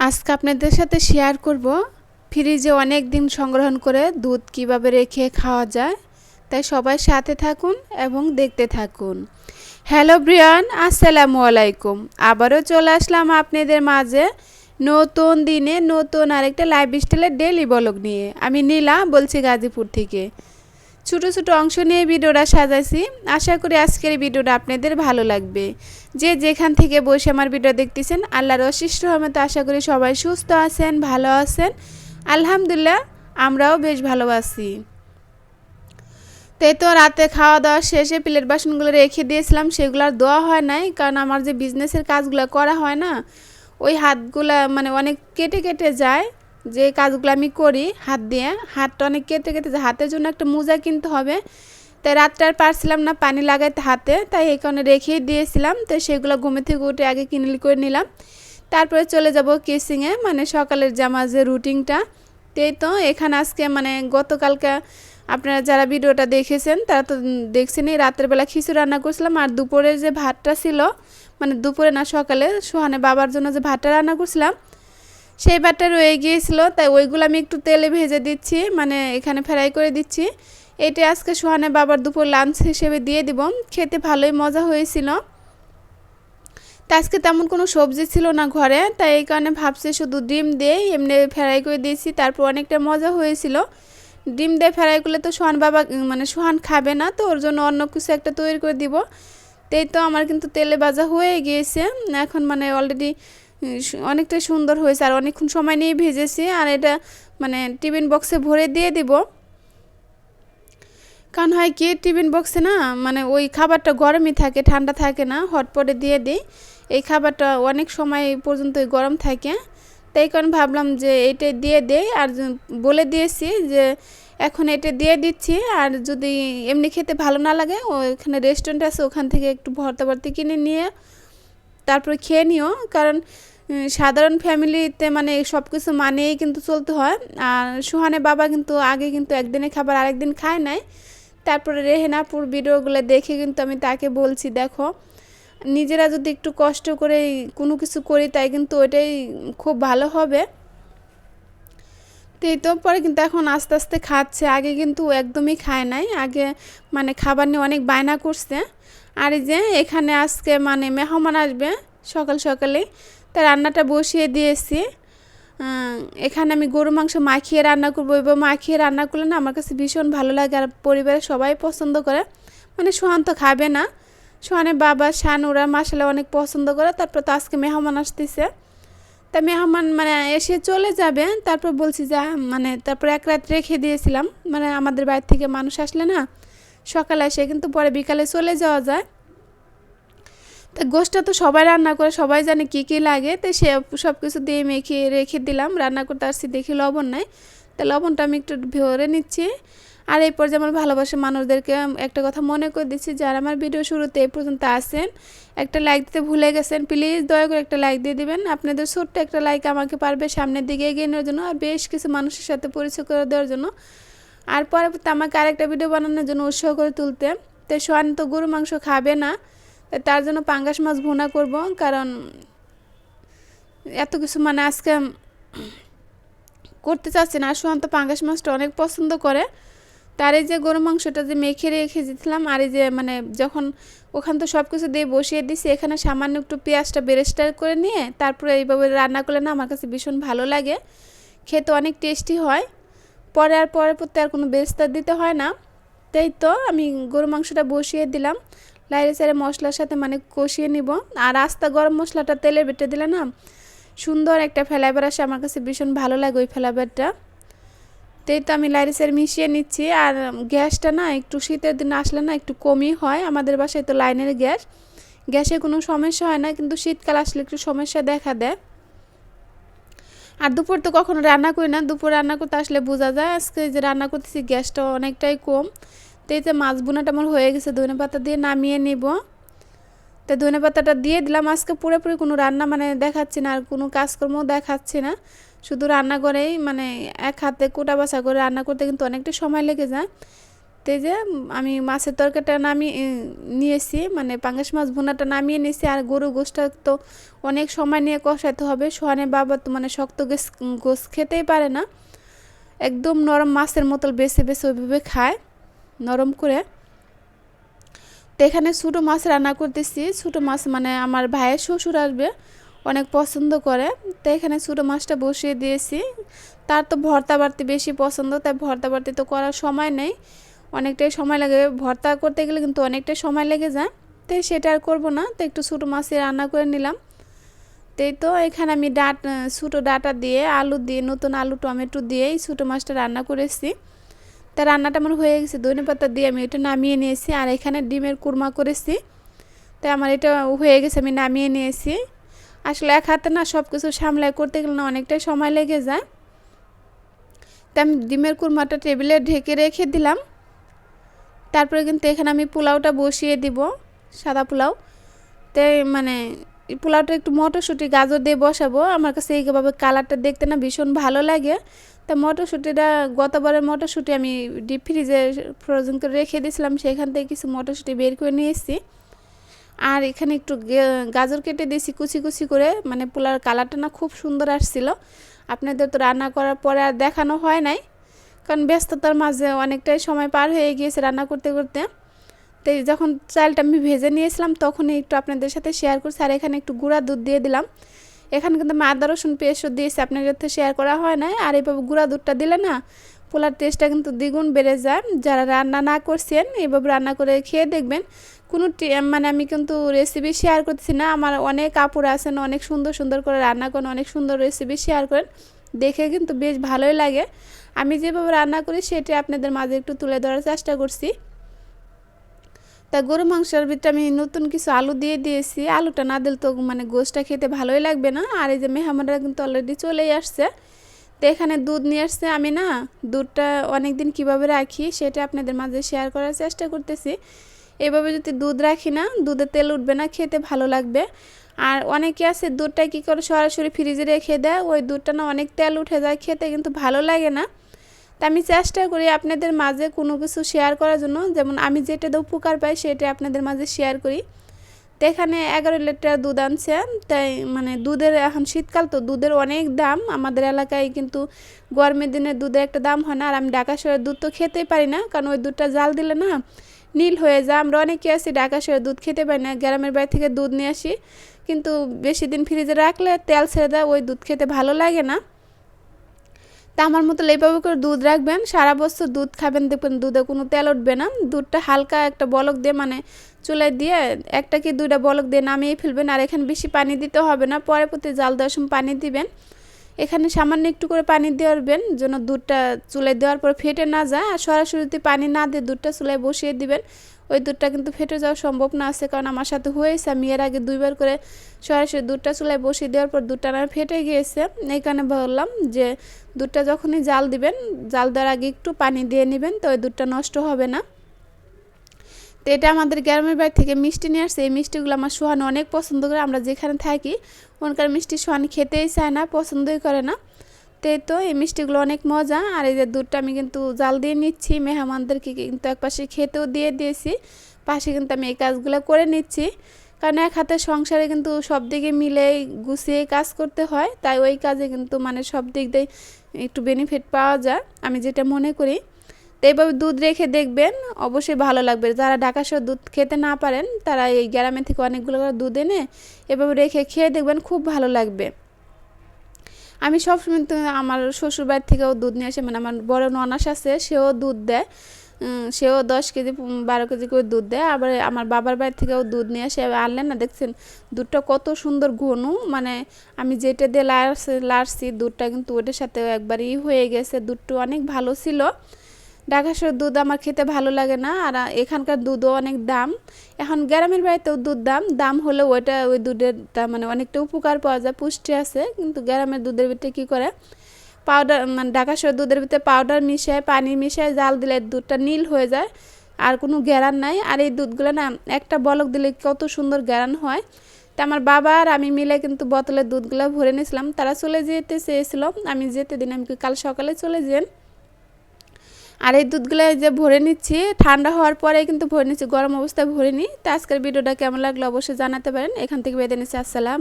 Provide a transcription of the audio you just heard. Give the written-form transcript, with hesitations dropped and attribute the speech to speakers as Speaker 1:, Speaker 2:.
Speaker 1: আজকে আপনাদের সাথে শেয়ার করব ফ্রিজে অনেক দিন সংরক্ষণ করে দুধ কিভাবে রেখে খাওয়া যায়। তাই সবাই সাথে থাকুন এবং দেখতে থাকুন। হ্যালো ব্রিয়ান, আসসালামু আলাইকুম। আবারও চলে আসলাম আপনাদের মাঝে নতুন দিনে নতুন আরেকটা লাইফ স্টাইলের ডেইলি ব্লগ নিয়ে। আমি নীলা বলছি গাজীপুর থেকে। ছোটো ছোটো অংশ নিয়ে ভিডিওটা সাজাইছি। আশা করি আজকের ভিডিওটা আপনাদের ভালো লাগবে। যে যেখান থেকে বসে আমার ভিডিও দেখতেছেন, আল্লাহর অশেষ রহমতে আশা করি সবাই সুস্থ আছেন, ভালো আছেন। আলহামদুলিল্লাহ, আমরাও বেশ ভালো আছি। তো রাতে খাওয়া দাওয়া শেষে প্লেট বাসনগুলো রেখে দিয়েছিলাম, সেগুলো আর ধোয়া হয় নাই, কারণ আমার যে বিজনেসের কাজগুলো করা হয় না, ওই হাতগুলা মানে অনেক কেটে কেটে যায়। যে কাজগুলো আমি করি হাত দিয়ে, হাতটা অনেক কেটে কেটে যায়। হাতের জন্য একটা মোজা কিনতে হবে। তাই রাতটা আর পারছিলাম না পানি লাগাইতে হাতে, তাই এই কারণে রেখেই দিয়েছিলাম। তো সেগুলো ঘুমে থেকে উঠে আগে কিনলি করে নিলাম। তারপরে চলে যাব কিচিংয়ে, মানে সকালের জামা যে রুটিনটা। তো এখানে আজকে মানে গতকালকে আপনারা যারা ভিডিওটা দেখেছেন তারা তো দেখছেনই, রাতের বেলা খিচুড়ি রান্না করছিলাম। আর দুপুরের যে ভাতটা ছিল, মানে দুপুরে না সকালে সোহানে বাবার জন্য যে ভাতটা রান্না করছিলাম, সেই ভাতটা রয়ে গিয়েছিল। তাই ওইগুলো আমি একটু তেলে ভেজে দিচ্ছি, মানে এখানে ফ্রাই করে দিচ্ছি। এটা আজকে সোহানে বাবার দুপুর লাঞ্চ হিসেবে দিয়ে দিব। খেতে ভালোই মজা হয়েছিল। তা আজকে তেমন কোনো সবজি ছিল না ঘরে, তাই এই কারণে ভাবছি শুধু ডিম দিয়ে এমনি ফ্রাই করে দিয়েছি। তারপর অনেকটা মজা হয়েছিল। ডিম দিয়ে ফ্রাই করলে তো সোহান বাবা মানে সোহান খাবে না, তো ওর জন্য অন্য কিছু একটা তৈরি করে দিব। তো আমার কিন্তু তেলে ভাজা হয়ে গিয়েছে এখন, মানে অলরেডি অনেকটাই সুন্দর হয়েছে। আর অনেকক্ষণ সময় নিয়ে ভেজেছি। আর এটা মানে টিফিন বক্সে ভরে দিয়ে দিব। কারণ হয় কি, টিফিন বক্সে না মানে ওই খাবারটা গরমই থাকে, ঠান্ডা থাকে না। হটপটে দিয়ে দিই, এই খাবারটা অনেক সময় পর্যন্ত গরম থাকে। তাই কারণ ভাবলাম যে এটা দিয়ে দেই। আর বলে দিয়েছি যে এখন এটা দিয়ে দিচ্ছি, আর যদি এমনি খেতে ভালো না লাগে ওখানে রেস্টুরেন্ট আছে, ওখান থেকে একটু ভর্তা ভর্তি কিনে নিয়ে তারপরে খেয়ে নিও। কারণ সাধারণ ফ্যামিলিতে মানে সব কিছু মানিয়েই কিন্তু চলতে হয়। আর সুহানে বাবা কিন্তু আগে কিন্তু একদিনে খাবার আরেকদিন খায় নাই। তারপরে রেহেনাপুর ভিডিওগুলো দেখে কিন্তু আমি তাকে বলছি, দেখো নিজেরা যদি একটু কষ্ট করে কোনো কিছু করি, তাই কিন্তু ওইটাই খুব ভালো হবে। তো পরে কিন্তু এখন আস্তে আস্তে খাচ্ছে। আগে কিন্তু একদমই খায় নাই, আগে মানে খাবার নিয়ে অনেক বায়না করছে। আর এই যে এখানে আজকে মানে মেহমান আসবে সকাল সকালে, তাই রান্নাটা বসিয়ে দিয়েছি। এখানে আমি গরু মাংস মাখিয়ে রান্না করবো, এবং মাখিয়ে রান্না করলে না আমার কাছে ভীষণ ভালো লাগে। আর পরিবারের সবাই পছন্দ করে, মানে সোহান তো খাবে না, সোহানের বাবা শান ওরা মাসালা অনেক পছন্দ করে। তারপর তো আজকে মেহমান আসতেছে, তা মেহমান মানে এসে চলে যাবে। তারপর বলছি যে মানে তারপর এক রাত রেখে দিয়েছিলাম, মানে আমাদের বাড়ি থেকে মানুষ আসলে না সকালে এসে কিন্তু পরে বিকালে চলে যাওয়া যায়। তা গোশটা তো সবাই রান্না করে, সবাই জানে কী কী লাগে। তো সে সব কিছু দিয়ে মেখে রেখে দিলাম। রান্না করতে আসছি দেখি লবণ নাই, তা লবণটা আমি একটু ভরে নিচ্ছি। আর এই পর্যায়ে আমার ভালোবাসা মানুষদেরকে একটা কথা মনে করে দিচ্ছি, যারা আমার ভিডিও শুরুতে এই পর্যন্ত আসেন একটা লাইক দিতে ভুলে গেছেন, প্লিজ দয়া করে একটা লাইক দিয়ে দিবেন। আপনাদের ছোট্ট একটা লাইক আমাকে পারবে সামনের দিকে এগিয়ে নেওয়ার জন্য, আর বেশ কিছু মানুষের সাথে পরিচয় করে দেওয়ার জন্য, আর পরবর্তী আমাকে আরেকটা ভিডিও বানানোর জন্য উৎসাহ করে তুলতে। তো সোহান তো গরু মাংস খাবে না, তার জন্য পাঙ্গাস মাছ ভুনা করব। কারণ এত কিছু মানে আজকে করতে চাচ্ছি না। সোহান তো পাঙ্গাস মাছটা অনেক পছন্দ করে। তার এই যে গরু মাংসটা যে মেখে রেখে দিয়েছিলাম, আর এই যে মানে যখন ওখান তো সব কিছু দিয়ে বসিয়ে দিছি, এখানে সামান্য একটু পেঁয়াজটা বেরেস্টার করে নিয়ে তারপরে এইভাবে রান্না করলে না আমার কাছে ভীষণ ভালো লাগে, খেতে অনেক টেস্টি হয়। পরে পরতে আর কোনো বেরেস্তা দিতে হয় না। তো আমি গরু মাংসটা বসিয়ে দিলাম, লাইরে সাইরে মশলার সাথে মানে কষিয়ে নিব। আর আস্তা গরম মশলাটা তেলে বেটে দিলে না সুন্দর একটা ফ্লেভার আসে, আমার কাছে ভীষণ ভালো লাগে ওই ফ্লেভারটা। তো আমি লাইরে সাইরে মিশিয়ে নিচ্ছি। আর গ্যাসটা না একটু শীতের দিন আসলে না একটু কমই হয়, আমাদের বাসায় তো লাইনের গ্যাস, গ্যাসে কোনো সমস্যা হয় না, কিন্তু শীতকাল আসলে একটু সমস্যা দেখা দেয়। আর দুপুর তো কখনো রান্না করি না, দুপুর রান্না করতে আসলে বোঝা যায়। আজকে যে রান্না করতেছি গ্যাসটা অনেকটাই কম। এই যে মাছ বোনাটা আমার হয়ে গেছে, ধনে পাতা দিয়ে নামিয়ে নিব। তো ধনে পাতাটা দিয়ে দিলাম। আজকে পুরোপুরি কোনো রান্না মানে দেখাচ্ছি না, আর কোনো কাজকর্ম দেখাচ্ছি না, শুধু রান্না করেই মানে এক হাতে কোটা বাছা করে রান্না করতে কিন্তু অনেকটা সময় লেগে যায়। তো এই যে আমি মাছের তরকারিটা নামিয়ে নিয়েছি, মানে পাঙ্গাস মাছ ভুনাটা নামিয়ে নিয়েছি। আর গরু গোশটা তো অনেক সময় নিয়ে কষাতে হবে। সোহানের বাবা তো মানে শক্ত গোশ খেতেই পারে না, একদম নরম মাছের মতো বেছে বেছে ওইভাবে খায় নরম করে। তো এখানে ছোটো মাছ রান্না করতেছি। ছোটো মাছ মানে আমার ভাইয়ের শ্বশুর আসবে, অনেক পছন্দ করে। তো এখানে ছোটো মাছটা বসিয়ে দিয়েছি। তার তো ভর্তা বাড়তি বেশি পছন্দ, তাই ভর্তা বাড়তি তো করার সময় নেই, অনেকটাই সময় লাগে। ভর্তা করতে গেলে কিন্তু অনেকটাই সময় লেগে যায়, তো সেটা আর করবো না। তো একটু ছোটো মাছই রান্না করে নিলাম। তো এখানে আমি ছোটো ডাটা দিয়ে আলু দিয়ে, নতুন আলু টমেটো দিয়ে এই ছোটো মাছটা রান্না করেছি। তা রান্নাটা আমার হয়ে গেছে, ধনেপাতা দিয়ে আমি এটা নামিয়ে নিয়েছি। আর এখানে ডিমের কুরমা করেছি। তাই আমার এটা হয়ে গেছে, আমি নামিয়ে নিয়েছি। আসলে এক হাতে না সব কিছু সামলায় করতে গেলে না অনেকটাই সময় লেগে যায়। তাই আমি ডিমের কুরমাটা টেবিলে ঢেকে রেখে দিলাম। তারপরে কিন্তু এখানে আমি পোলাওটা বসিয়ে দিব, সাদা পোলাও। তাই মানে এই পোলাওটা একটু মটরশুঁটি গাজর দিয়ে বসাবো। আমার কাছে এইভাবে কালারটা দেখতে না ভীষণ ভালো লাগে। তা মটরশুঁটিটা, গতবারের মটরশুঁটি আমি ডিপ ফ্রিজে ফ্রোজেন করে রেখে দিয়েছিলাম, সেখান থেকে কিছু মটরশুঁটি বের করে নিয়ে এসেছি। আর এখানে একটু গাজর কেটে দিয়েছি কুচি কুচি করে, মানে পোলাওর কালারটা না খুব সুন্দর আসছিল। আপনাদের তো রান্না করার পরে আর দেখানো হয় নাই, কারণ ব্যস্ততার মাঝে অনেকটাই সময় পার হয়ে গিয়েছে রান্না করতে করতে। তো যখন চালটা আমি ভেজে নিয়েছিলাম তখনই একটু আপনাদের সাথে শেয়ার করছি। আর এখানে একটু গুঁড়া দুধ দিয়ে দিলাম। এখানে কিন্তু আমি আদা রসুন পেস্টও দিয়েছি, আপনাদের সাথে শেয়ার করা হয় না। আর এইভাবে গুঁড়া দুধটা দিলে না পোলার টেস্টটা কিন্তু দ্বিগুণ বেড়ে যায়। যারা রান্না না করছেন এইভাবে রান্না করে খেয়ে দেখবেন। কোনো মানে আমি কিন্তু রেসিপি শেয়ার করছি না, আমার অনেক আপুরা আছেন অনেক সুন্দর সুন্দর করে রান্না করেন, অনেক সুন্দর রেসিপি শেয়ার করেন, দেখে কিন্তু বেশ ভালোই লাগে। আমি যেভাবে রান্না করি সেটা আপনাদের মাঝে একটু তুলে ধরার চেষ্টা করছি। তা গরু মাংসের ভিতরে আমি নতুন কিছু আলু দিয়ে দিয়েছি। আলুটা না দিলে তো মানে গোশটা খেতে ভালোই লাগবে না। আর এই যে মেহমানরা কিন্তু অলরেডি চলেই আসছে। তো এখানে দুধ নিয়ে আসছে। আমি না দুধটা অনেক দিন কীভাবে রাখি সেটা আপনাদের মাঝে শেয়ার করার চেষ্টা করতেছি। এভাবে যদি দুধ রাখি না, দুধে তেল উঠবে না, খেতে ভালো লাগবে। আর অনেকে আছে দুধটা কী করে সরাসরি ফ্রিজে রেখে দেয়, ওই দুধটা না অনেক তেল উঠে যায়, খেতে কিন্তু ভালো লাগে না। তা আমি চেষ্টা করি আপনাদের মাঝে কোনো কিছু শেয়ার করার জন্য, যেমন আমি যেটা উপকার পাই সেটা আপনাদের মাঝে শেয়ার করি। তো এখানে 11 লিটার দুধ আনছে। তাই মানে দুধের এখন শীতকাল তো দুধের অনেক দাম আমাদের এলাকায়, কিন্তু গরমের দিনে দুধের একটা দাম হয় না। আর আমি ঢাকা শহরের দুধ তো খেতেই পারি না, কারণ ওই দুধটা জাল দিলে না নীল হয়ে যায়। আমরা অনেকে আছি ঢাকা শহরে দুধ খেতে পারি না, গ্রামের বাড়ি থেকে দুধ নিয়ে আসি, কিন্তু বেশি দিন ফ্রিজে রাখলে তেল ছেড়ে দেয়, ওই দুধ খেতে ভালো লাগে না। তা আমার মতো এইভাবে করে দুধ রাখবেন, সারা বছর দুধ খাবেন, দেখবেন দুধে কোনো তেল উঠবে না। দুধটা হালকা একটা বলক দিয়ে মানে চুলায় দিয়ে একটা কি দুইটা বলক দিয়ে নামিয়ে ফেলবেন। আর এখানে বেশি পানি দিতে হবে না, পরে প্রতি জাল দেওয়ার সময় পানি দিবেন। এখানে সামান্য একটু করে পানি দেবেন যেন দুধটা চুলায় দেওয়ার পর ফেটে না যায়। আর সরাসরি পানি না দিয়ে দুধটা চুলায় বসিয়ে দিবেন, ওই দুধটা কিন্তু ফেটে যাওয়ার সম্ভাবনা আছে, কারণ আমার সাথে হয়েছে। আমি এর আগে 2বার করে সরাসরি দুধটা চুলায় বসিয়ে দেওয়ার পর দুধটা না ফেটে গিয়েছে। এই কারণে বললাম যে দুধটা যখনই জাল দিবেন, জাল দেওয়ার আগে একটু পানি দিয়ে নেবেন, তো ওই দুধটা নষ্ট হবে না। তো এটা আমাদের গ্রামের বাড়ি থেকে মিষ্টি নিয়ে আসছে। এই মিষ্টিগুলো আমার সোহানি অনেক পছন্দ করে। আমরা যেখানে থাকি ওখানকার মিষ্টি সোহানি খেতেই চায় না, পছন্দই করে না। তো এই মিষ্টিগুলো অনেক মজা। আর এই যে দুধটা আমি কিন্তু জাল দিয়ে নিচ্ছি, মেহমানদেরকে কিন্তু একপাশে খেতেও দিয়ে দিয়েছি, পাশে কিন্তু আমি এই কাজগুলো করে নিচ্ছি। কারণ এক হাতে সংসারে কিন্তু সব দিকে মিলে গুছিয়ে কাজ করতে হয়, তাই ওই কাজে কিন্তু মানে সব দিক দিয়ে একটু বেনিফিট পাওয়া যায়, আমি যেটা মনে করি। তো এইভাবে দুধ রেখে দেখবেন, অবশ্যই ভালো লাগবে। যারা ঢাকা শহর দুধ খেতে না পারেন তারা এই গ্রামে থেকে অনেকগুলো করে দুধ এনে এভাবে রেখে খেয়ে দেখবেন, খুব ভালো লাগবে। আমি সবসময় তো আমার শ্বশুরবাড়ি থেকেও দুধ নিয়ে আসে, মানে আমার বড় ননাস আছে, সেও দুধ দেয়, সেও 10 কেজি 12 কেজি করে দুধ দেয়। আবার আমার বাবার বাড়ি থেকেও দুধ নিয়ে আসে, আনলেন না, দেখছেন দুধটা কত সুন্দর ঘন, মানে আমি যেটা দিয়ে লাড়ছি দুধটা কিন্তু ওটার সাথে একবারই হয়ে গেছে। দুধটা অনেক ভালো ছিল। ঢাকা শহরের দুধ আমার খেতে ভালো লাগে না, আর এখানকার দুধও অনেক দাম। এখন গ্রামের বাড়িতেও দুধ দাম হলেও ওই দুধের মানে অনেকটা উপকার পাওয়া যায়, পুষ্টি আছে। কিন্তু গ্রামের দুধের ভিতরে কী করে পাউডার, মানে ঢাকা শহরের দুধের ভিতরে পাউডার মিশায়, পানি মিশায়, জাল দিলে দুধটা নীল হয়ে যায়, আর কোনো গ্যারান নাই। আর এই দুধগুলো না একটা বলক দিলে কত সুন্দর গ্যারান হয়। তো আমার বাবা আর আমি মিলে কিন্তু বোতলের দুধগুলো ভরে নিয়েছিলাম। তারা চলে যেতে চেয়েছিল, আমি যেতে দিন, আমি কাল সকালে চলে যান। আর এই দুধগুলো যে ভরে নিচ্ছি, ঠান্ডা হওয়ার পরে কিন্তু ভরে নিচ্ছি, গরম অবস্থায় ভরে নিই। তো আজকের ভিডিওটা কেমন লাগলো অবশ্যই জানাতে পারেন। এখান থেকে বেঁধে নিচ্ছি। আসসালাম।